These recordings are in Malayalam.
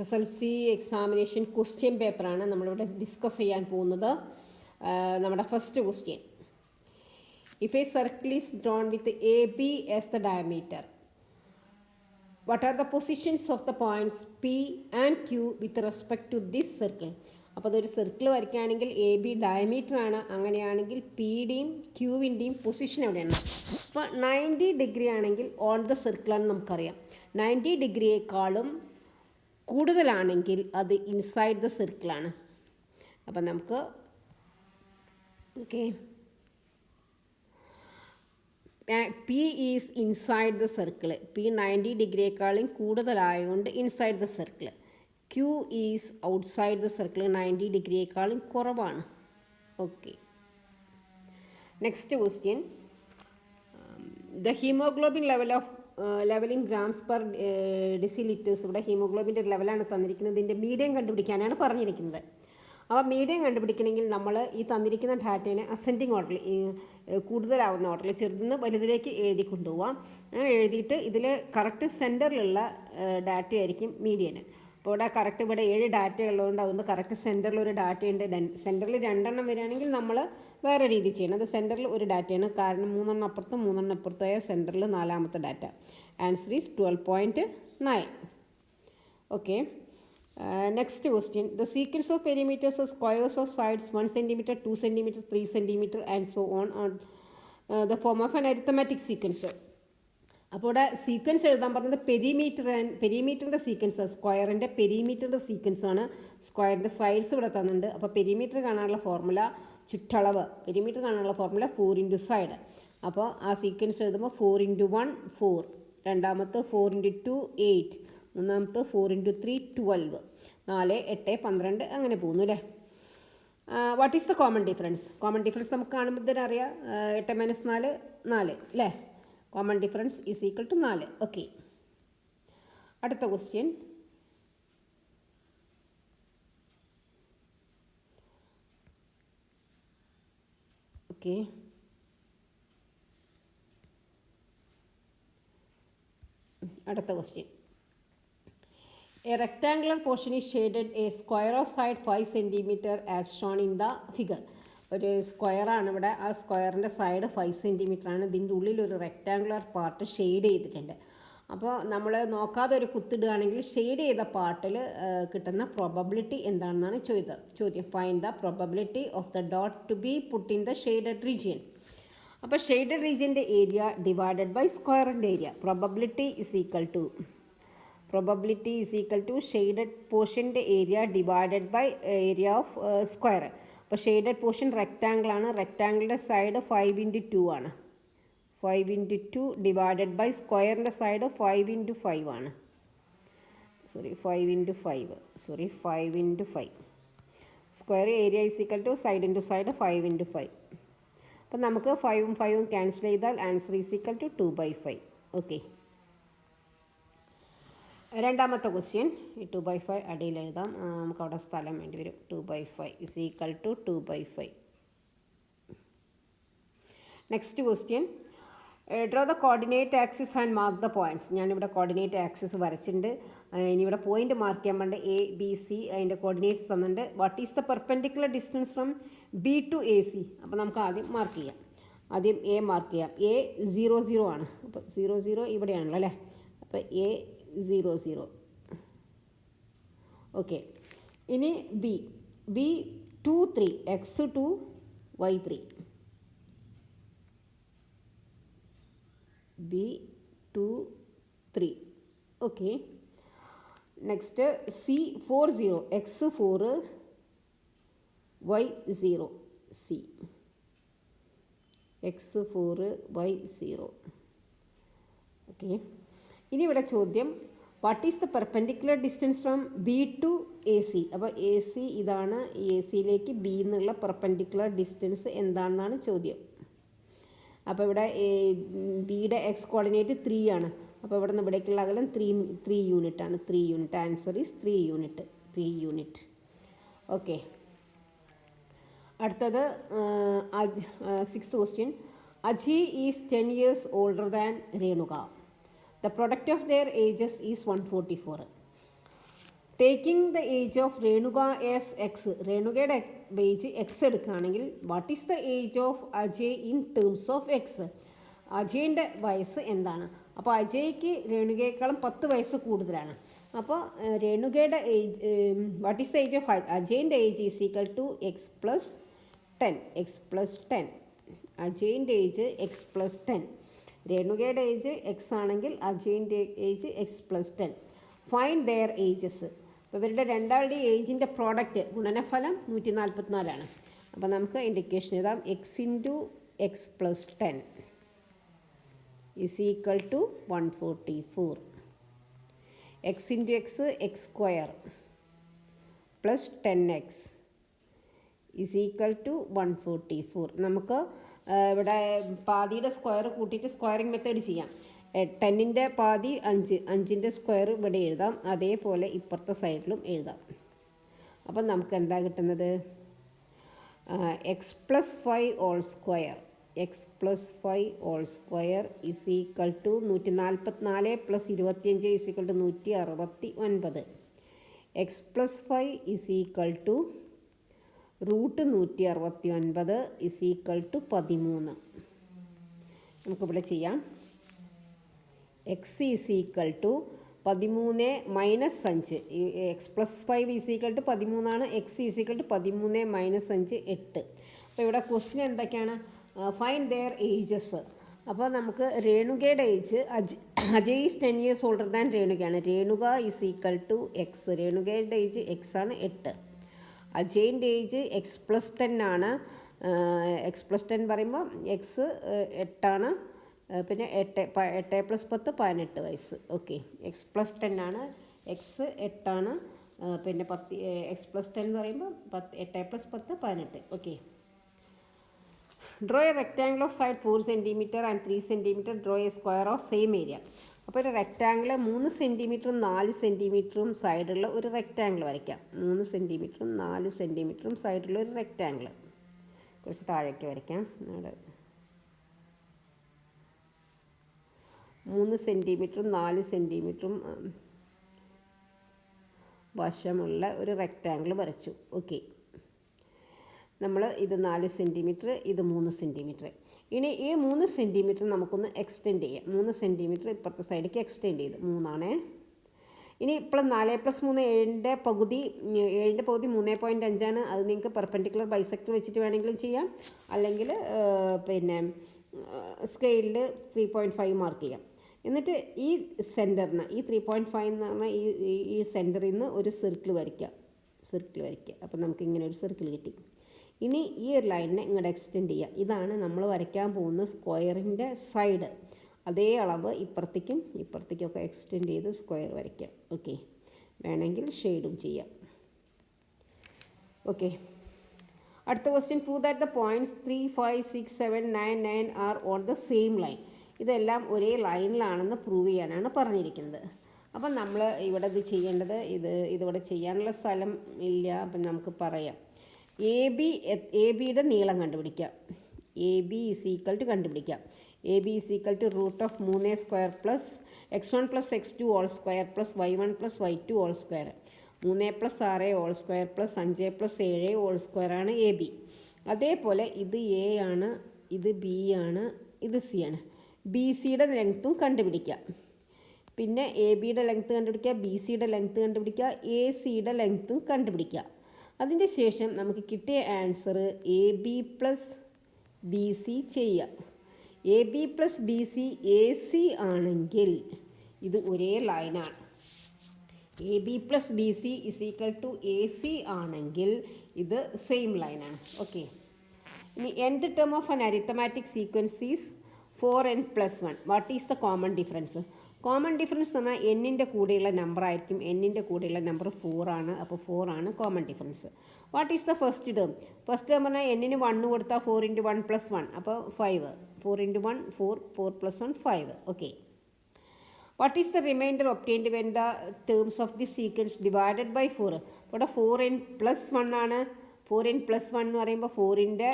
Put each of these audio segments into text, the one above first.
SSLC എക്സാമിനേഷൻ ക്വസ്റ്റ്യൻ പേപ്പറാണ് നമ്മളിവിടെ ഡിസ്കസ് ചെയ്യാൻ പോകുന്നത്. നമ്മുടെ first question, if a circle is drawn with A B as the diameter, what are the positions of the points P and Q with respect to this circle. അപ്പോൾ അതൊരു സർക്കിൾ വരയ്ക്കുകയാണെങ്കിൽ എ ബി ഡയമീറ്റർ ആണ്, അങ്ങനെയാണെങ്കിൽ പിയുടെയും ക്യൂവിൻ്റെയും പൊസിഷൻ എവിടെയാണ്? അപ്പോൾ 90 ഡിഗ്രി ആണെങ്കിൽ ഓൺ ദ സർക്കിളാണെന്ന് നമുക്കറിയാം. 90 ഡിഗ്രിയേക്കാളും കൂടുതലാണെങ്കിൽ അത് ഇൻസൈഡ് ദ സർക്കിളാണ്. അപ്പം നമുക്ക് okay, P is inside the circle. P 90 ഡിഗ്രിയേക്കാളും കൂടുതലായതുകൊണ്ട് inside the circle. Q is outside the circle, 90 ഡിഗ്രിയേക്കാളും കുറവാണ്. Okay, next question, the haemoglobin level in grams per decilitres. ഇവിടെ ഹീമോഗ്ലോബിൻ്റെ ഒരു ലെവലാണ് തന്നിരിക്കുന്നത്. ഇതിൻ്റെ മീഡിയം കണ്ടുപിടിക്കാനാണ് പറഞ്ഞിരിക്കുന്നത്. അപ്പോൾ മീഡിയം കണ്ടുപിടിക്കണമെങ്കിൽ നമ്മൾ ഈ തന്നിരിക്കുന്ന ഡാറ്റേനെ അസെൻഡിങ് ഓർഡറിൽ, കൂടുതലാവുന്ന ഓർഡറിൽ ചെറുതിന്ന് വലുതിലേക്ക് എഴുതി കൊണ്ടുപോകാം. അങ്ങനെ എഴുതിയിട്ട് ഇതിൽ കറക്റ്റ് സെൻറ്ററിലുള്ള ഡാറ്റ ആയിരിക്കും മീഡിയന്. അപ്പോൾ ഇവിടെ കറക്റ്റ് ഇവിടെ 7 ഡാറ്റ ഉള്ളതുകൊണ്ട് അതുകൊണ്ട് കറക്റ്റ് സെൻറ്ററിൽ ഒരു ഡാറ്റയുണ്ട്. സെൻറ്ററിൽ 2 എണ്ണം വരികയാണെങ്കിൽ നമ്മൾ വേറെ രീതി ചെയ്യണം. അത് സെൻറ്ററിൽ ഒരു ഡാറ്റയാണ്, കാരണം 3 എണ്ണം അപ്പുറത്തും 3 എണ്ണം അപ്പുറത്തായ സെൻറ്ററിൽ 4ാമത്തെ data. Answer is 12.9. Okay, next question, the sequence of perimeters of squares of sides 1 centimetre 2 centimetre 3 centimetre and so on the form of an arithmetic sequence. അപ്പോൾ ഇവിടെ സീക്വൻസ് എഴുതാൻ പറഞ്ഞത് പെരിമീറ്ററിൻ്റെ സീക്വൻസ്, സ്ക്വയറിൻ്റെ പെരിമീറ്ററിൻ്റെ സീക്വൻസ് ആണ്. സ്ക്വയറിൻ്റെ സൈഡ്സ് ഇവിടെ തന്നിട്ടുണ്ട്. അപ്പോൾ പെരിമീറ്റർ കാണാനുള്ള ഫോർമുല ചുറ്റളവ്, പെരിമീറ്റർ കാണാനുള്ള ഫോർമുല 4 ഇൻറ്റു സൈഡ്. അപ്പോൾ ആ സീക്വൻസ് എഴുതുമ്പോൾ 4 ഇൻറ്റു 1 4, രണ്ടാമത്തെ 4 ഇൻറ്റു 2 8, മൂന്നാമത്തെ 4 ഇൻറ്റു 3 12, 4 8 12 അങ്ങനെ പോകുന്നു അല്ലേ. What is the common difference? Common difference നമുക്ക് കാണുമ്പോൾ തന്നെ അറിയാം, 8 - 4 4 അല്ലേ. Common difference is equal to 4. Okay, അടുത്ത ക്വസ്റ്റ്യൻ, ഓക്കെ, അടുത്ത question, a rectangular portion is shaded a square of side 5 centimetre as shown in the figure. ഒരു സ്ക്വയറാണ് ഇവിടെ, ആ സ്ക്വയറിൻ്റെ സൈഡ് 5 സെൻറ്റിമീറ്റർ ആണ്. ഇതിൻ്റെ ഉള്ളിൽ ഒരു റെക്ടാങ്കുലർ പാർട്ട് ഷെയ്ഡ് ചെയ്തിട്ടുണ്ട്. അപ്പോൾ നമ്മൾ നോക്കാതെ ഒരു കുത്തിടുകയാണെങ്കിൽ ഷെയ്ഡ് ചെയ്ത പാർട്ടിൽ കിട്ടുന്ന പ്രോബബിലിറ്റി എന്താണെന്നാണ് ചോദ്യം. Find the probability of the dot to be put in the shaded region. അപ്പോൾ ഷെയ്ഡഡ് റീജിയൻ്റെ ഏരിയ ഡിവൈഡഡ് ബൈ സ്ക്വയറിൻ്റെ area. Probability is equal to shaded പോർഷൻ്റെ area divided by area of square. അപ്പോൾ ഷെയ്ഡഡ് പോർഷൻ റെക്റ്റാങ്കിൾ ആണ്, റെക്റ്റാങ്കിളിൻ്റെ സൈഡ് 5 ഇൻറ്റു 2 ആണ്. 5 ഇൻറ്റു 2 ഡിവൈഡഡ് ബൈ സ്ക്വയറിൻ്റെ സൈഡ് 5 ഇൻറ്റു 5 ആണ്. 5 into 5. Square area is equal to side into side 5 into 5. അപ്പം നമുക്ക് 5ഉം 5ഉം ക്യാൻസൽ ചെയ്താൽ answer is equal to 2/5. Okay, രണ്ടാമത്തെ ക്വസ്റ്റ്യൻ, ഈ 2/5 അടിയിൽ എഴുതാം, നമുക്ക് അവിടെ സ്ഥലം വേണ്ടി വരും. 2/5 is equal to 2/5. Next question, draw the coordinate axis and mark the points. ഞാനിവിടെ കോർഡിനേറ്റ് ആക്സിസ് വരച്ചിട്ടുണ്ട്. ഇനി ഇവിടെ പോയിന്റ് മാർക്ക് ചെയ്യാൻ വേണ്ട ABC, അതിൻ്റെ കോർഡിനേറ്റ്സ് തന്നിട്ടുണ്ട്. What is the perpendicular distance from B to AC? അപ്പോൾ നമുക്ക് ആദ്യം മാർക്ക് ചെയ്യാം. ആദ്യം A മാർക്ക് ചെയ്യാം. A 0 0 ആണ്. അപ്പോൾ 0 0 ഇവിടെയാണല്ലോ അല്ലേ. അപ്പോൾ A 0 0. ഓക്കെ, ഇനി B 2 3, X 2 Y 3. B 2 3. Okay, next C 4 0, X 4 Y 0. C X 4 Y 0. Okay, ഇനി ഇവിടെ ചോദ്യം, what is the perpendicular distance from B to AC? അപ്പോൾ AC ഇതാണ്, ACയിലേക്ക് B എന്നുള്ള പെർപെൻഡിക്കുലർ ഡിസ്റ്റൻസ് എന്താണെന്നാണ് ചോദ്യം. അപ്പോൾ ഇവിടെ ബിയുടെ എക്സ് കോർഡിനേറ്റ് 3 ആണ്. അപ്പോൾ ഇവിടെ നിന്ന് ഇവിടേക്കുള്ള അകലം 3 യൂണിറ്റ് ആണ്. 3 unit. Answer is 3 unit. Okay, അടുത്തത് 6th question, Aji is 10 years older than Renuka. The product of their ages is 144. Taking the age of Renuka as x, രേണുകയുടെ ഏജ് എക്സ് എടുക്കുകയാണെങ്കിൽ what is the age of Ajay in terms of x, അജയിൻ്റെ വയസ്സ് എന്താണ്? അപ്പോൾ അജയ്ക്ക് രേണുകയേക്കാളും 10 വയസ്സ് കൂടുതലാണ്. അപ്പോൾ രേണുകയുടെ age, what is the age of അജയിൻ്റെ age is equal to x plus 10, x plus 10. അജയിൻ്റെ ഏജ് എക്സ് പ്ലസ് 10, രേണുകയുടെ ഏജ് എക്സ് ആണെങ്കിൽ അജയിൻ്റെ age x plus 10. Find their ages. അപ്പോൾ ഇവരുടെ രണ്ടാളുടെ ഏജിൻ്റെ പ്രോഡക്റ്റ് ഗുണനഫലം 144ആണ്. അപ്പോൾ നമുക്ക് ഇൻഡിക്കേഷൻ എഴുതാം. X into X plus 10 is equal to 144. X into X X square plus 10x is equal to 144. നമുക്ക് ഇവിടെ പാതിയുടെ സ്ക്വയർ കൂട്ടിയിട്ട് സ്ക്വയറിംഗ് മെത്തേഡ് ചെയ്യാം. 10ൻ്റെ പാതി 5, 5ൻ്റെ സ്ക്വയർ ഇവിടെ എഴുതാം, അതേപോലെ ഇപ്പുറത്തെ സൈഡിലും എഴുതാം. അപ്പം നമുക്ക് എന്താ കിട്ടുന്നത്? X plus 5 whole square, x plus 5 whole square is equal to 144 plus 25 is equal to 169. X plus 5 is equal to root 169 is equal to 13. നമുക്കിവിടെ ചെയ്യാം. X is equal to 13 minus 5, x plus 5 is equal to 13ആണ്. X is equal to 13 minus 5 8. അപ്പോൾ ഇവിടെ ക്വസ്റ്റ്യൻ എന്തൊക്കെയാണ്? Find their ages. അപ്പോൾ നമുക്ക് രേണുകയുടെ age, Ajay is 10 years older than രേണുകയാണ്. Renuka is equal to x, രേണുകയുടെ ഏജ് എക്സ് ആണ് 8. അജയിൻ്റെ ഏജ് എക്സ് പ്ലസ് 10 ആണ്. എക്സ് പ്ലസ് 10 പറയുമ്പോൾ എക്സ് 8ആണ്, പിന്നെ 8 പ്ലസ് 10 18 വയസ്സ്. ഓക്കെ, എക്സ് പ്ലസ് 10 ആണ്, എക്സ് 8 ആണ്, പിന്നെ എക്സ് പ്ലസ് 10 എന്ന് പറയുമ്പോൾ 8 plus 10 18. Okay, draw A rectangle of side 4 centimetre and 3 centimetre, draw A square of same area. അപ്പോൾ ഒരു റെക്റ്റാങ്കിൾ 3 സെൻറ്റിമീറ്ററും 4 സെൻറ്റിമീറ്ററും സൈഡുള്ള ഒരു റെക്റ്റാങ്കിൾ വരയ്ക്കാം. 3 സെൻറ്റിമീറ്ററും 4 സെൻറ്റിമീറ്ററും സൈഡുള്ള ഒരു റെക്റ്റാങ്കിൾ കുറച്ച് താഴേക്ക് വരയ്ക്കാം. അവിടെ 3 സെൻറ്റിമീറ്ററും 4 സെൻറ്റിമീറ്ററും വശമുള്ള ഒരു റെക്റ്റാങ്കിൾ വരച്ചു. ഓക്കെ, നമ്മൾ ഇത് 4 സെൻറ്റിമീറ്റർ, ഇത് 3 സെൻറ്റിമീറ്റർ. ഇനി ഈ 3 സെൻറ്റിമീറ്റർ നമുക്കൊന്ന് എക്സ്റ്റെൻഡ് ചെയ്യാം. 3 സെൻറ്റിമീറ്റർ ഇപ്പുറത്തെ സൈഡിലേക്ക് എക്സ്റ്റെൻഡ് ചെയ്ത് 3 ഇനി ഇപ്പോൾ 4 + 3 7ൻ്റെ പകുതി 3.5 ആണ്. അത് നിങ്ങൾക്ക് പെർപെൻഡിക്കുലർ ബൈസെക്ടർ വെച്ചിട്ട് വേണമെങ്കിലും ചെയ്യാം, അല്ലെങ്കിൽ പിന്നെ സ്കെയിലിൽ 3.5 മാർക്ക് ചെയ്യാം. എന്നിട്ട് ഈ സെൻറ്ററിന് ഈ 3.5 എന്ന് പറഞ്ഞാൽ ഈ സെൻറ്ററിൽ നിന്ന് ഒരു സർക്കിൾ വരയ്ക്കുക. അപ്പോൾ നമുക്ക് ഇങ്ങനെ ഒരു സർക്കിൾ കിട്ടി. ഇനി ഈ ഒരു ലൈനിനെ ഇങ്ങോട്ട് എക്സ്റ്റെൻഡ് ചെയ്യുക. ഇതാണ് നമ്മൾ വരയ്ക്കാൻ പോകുന്ന സ്ക്വയറിൻ്റെ സൈഡ്. അതേ അളവ് ഇപ്പുറത്തേക്കും ഒക്കെ എക്സ്റ്റെൻഡ് ചെയ്ത് സ്ക്വയർ വരയ്ക്കാം. ഓക്കെ, വേണമെങ്കിൽ ഷെയ്ഡും ചെയ്യാം. ഓക്കെ, അടുത്ത question. Prove that the points 3, 5, 6, 7, 9, 9 R on the same line. ഇതെല്ലാം ഒരേ ലൈനിലാണെന്ന് പ്രൂവ് ചെയ്യാനാണ് പറഞ്ഞിരിക്കുന്നത്. അപ്പം നമ്മൾ ഇവിടെ ഇത് ചെയ്യേണ്ടത്, ഇതിവിടെ ചെയ്യാനുള്ള സ്ഥലം ഇല്ല. അപ്പം നമുക്ക് പറയാം. എ ബിയുടെ നീളം കണ്ടുപിടിക്കാം. A B is equal to കണ്ടുപിടിക്കാം. A B is equal to root of 3 square plus x1 plus x2 whole square plus y1 plus y2 whole square, 3 plus 6 whole square plus 5 plus 7 whole square ആണ് എ ബി. അതേപോലെ ഇത് എ ആണ്, ഇത് ബി ആണ്, ഇത് സി ആണ്. ബി സിയുടെ ലെങ്ത്തും കണ്ടുപിടിക്കാം. പിന്നെ എ ബിയുടെ ലെങ്ത്ത് കണ്ടുപിടിക്കുക, ബി സിയുടെ ലെങ്ത്ത് കണ്ടുപിടിക്കുക, എ സിയുടെ ലെങ്ത്തും കണ്ടുപിടിക്കുക. അതിൻ്റെ ശേഷം നമുക്ക് കിട്ടിയ answer A B plus B C ചെയ്യാം. A B plus B C A C ആണെങ്കിൽ ഇത് ഒരേ ലൈനാണ്. A B plus B C is equal to A C ആണെങ്കിൽ ഇത് സെയിം ലൈനാണ്. ഓക്കെ, ഇനി nth term of an arithmetic sequence is 4n + 1. What is the common difference? Common difference എന്ന് പറഞ്ഞാൽ എന്നിൻ്റെ കൂടെയുള്ള നമ്പർ ആയിരിക്കും. എന്നിൻ്റെ കൂടെയുള്ള നമ്പർ 4 ആണ്. അപ്പോൾ 4 ആണ് common difference. What is the first term? First term പറഞ്ഞാൽ എന്നിന് 1 കൊടുത്താൽ 4 × 1 + 1, അപ്പോൾ 5. 4 × 1 4, 4 + 1 5. Okay, what is the remainder obtained when the terms of the sequence divided by 4? ഇവിടെ 4n + 1 ആണ്. 4n + 1 എന്ന് പറയുമ്പോൾ 4ൻ്റെ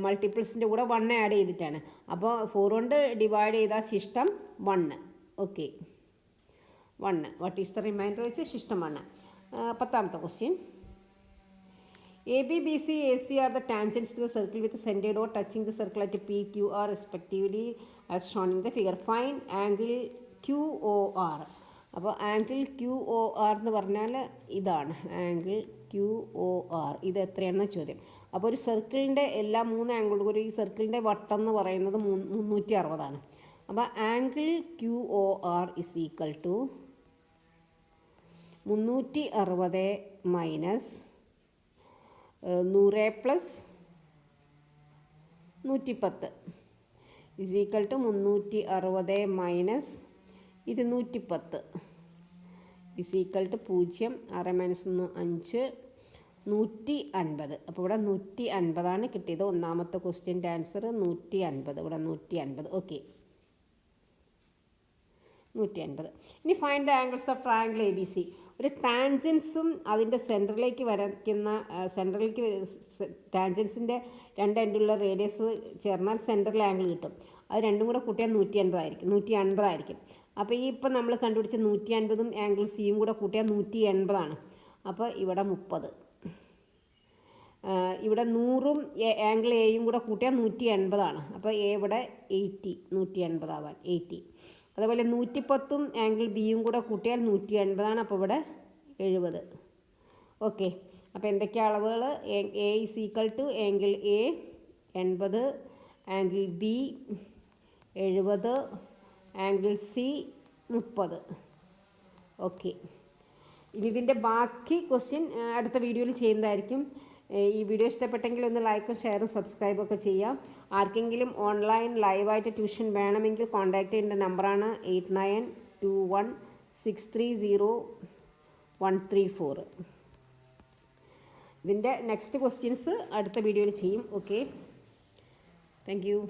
മൾട്ടിപ്പിൾസിൻ്റെ കൂടെ 1 ആഡ് ചെയ്തിട്ടാണ്. അപ്പോൾ 4 കൊണ്ട് ഡിവൈഡ് ചെയ്താൽ ശിഷ്ടം 1. Okay, 1. What is the remainder വെച്ച് ശിഷ്ടം 1. 10ാമത്തെ question. A B B C A C are the tangents to the circle with centred dot touching the circle at P Q R respectively as shown in the figure. Find angle Q O R. അപ്പോൾ ആംഗിൾ ക്യു ഒ ആർ എന്ന് പറഞ്ഞാൽ ഇതാണ് ആംഗിൾ ക്യു ഒ ആർ. ഇത് എത്രയാണെന്ന ചോദ്യം. അപ്പോൾ ഒരു സർക്കിളിൻ്റെ എല്ലാ 3 ആംഗിളും കൂടി ഈ സർക്കിളിൻ്റെ വട്ടം എന്ന് പറയുന്നത് 360 അപ്പോൾ angle Q O R is equal to 360 minus 100 plus 110 is equal to 360 minus 210 is equal to 0. 6 minus 1 5 150. അപ്പോൾ ഇവിടെ 150 കിട്ടിയത്. ഒന്നാമത്തെ ക്വസ്റ്റ്യൻ്റെ ആൻസർ 150. ഇവിടെ 150. ഓക്കെ, 150. ഇനി find the angles of triangle A B C. ഒരു ടാൻജൻസും അതിൻ്റെ സെൻറ്ററിലേക്ക് വരയ്ക്കുന്ന ടാൻജൻസിൻ്റെ 2 എൻഡുള്ള റേഡിയസ് ചേർന്നാൽ സെൻറ്ററിൽ ആംഗിൾ കിട്ടും. അത് രണ്ടും കൂടെ കൂട്ടിയാൽ 150 ആയിരിക്കും. അപ്പോൾ ഈ ഇപ്പം നമ്മൾ കണ്ടുപിടിച്ച 150ഉം ആംഗിൾ സിയും കൂടെ കൂട്ടിയാൽ 180. അപ്പോൾ ഇവിടെ 30. ഇവിടെ 100ഉം ആംഗിൾ എയും കൂടെ കൂട്ടിയാൽ 180. അപ്പോൾ എ ഇവിടെ 80, 180 ആവാൻ 80. അതുപോലെ 110ഉം ആംഗിൾ ബിയും കൂടെ കൂട്ടിയാൽ 180. അപ്പോൾ ഇവിടെ 70. ഓക്കെ, അപ്പോൾ എന്തൊക്കെയാണ് അളവുകൾ? A is equal to angle A 80, angle B 70, angle C 30. Okay, ഇനി ഇതിൻ്റെ ബാക്കി ക്വസ്റ്റ്യൻ അടുത്ത വീഡിയോയിൽ ചെയ്യുന്നതായിരിക്കും. ഈ വീഡിയോ ഇഷ്ടപ്പെട്ടെങ്കിൽ ഒന്ന് ലൈക്കും ഷെയറും സബ്സ്ക്രൈബും ഒക്കെ ചെയ്യാം. ആർക്കെങ്കിലും ഓൺലൈൻ ലൈവായിട്ട് ട്യൂഷൻ വേണമെങ്കിൽ കോൺടാക്റ്റ് ചെയ്യേണ്ട നമ്പറാണ് 8921630134. ഇതിൻ്റെ നെക്സ്റ്റ് ക്വസ്റ്റ്യൻസ് അടുത്ത വീഡിയോയിൽ ചെയ്യും. Okay, thank you.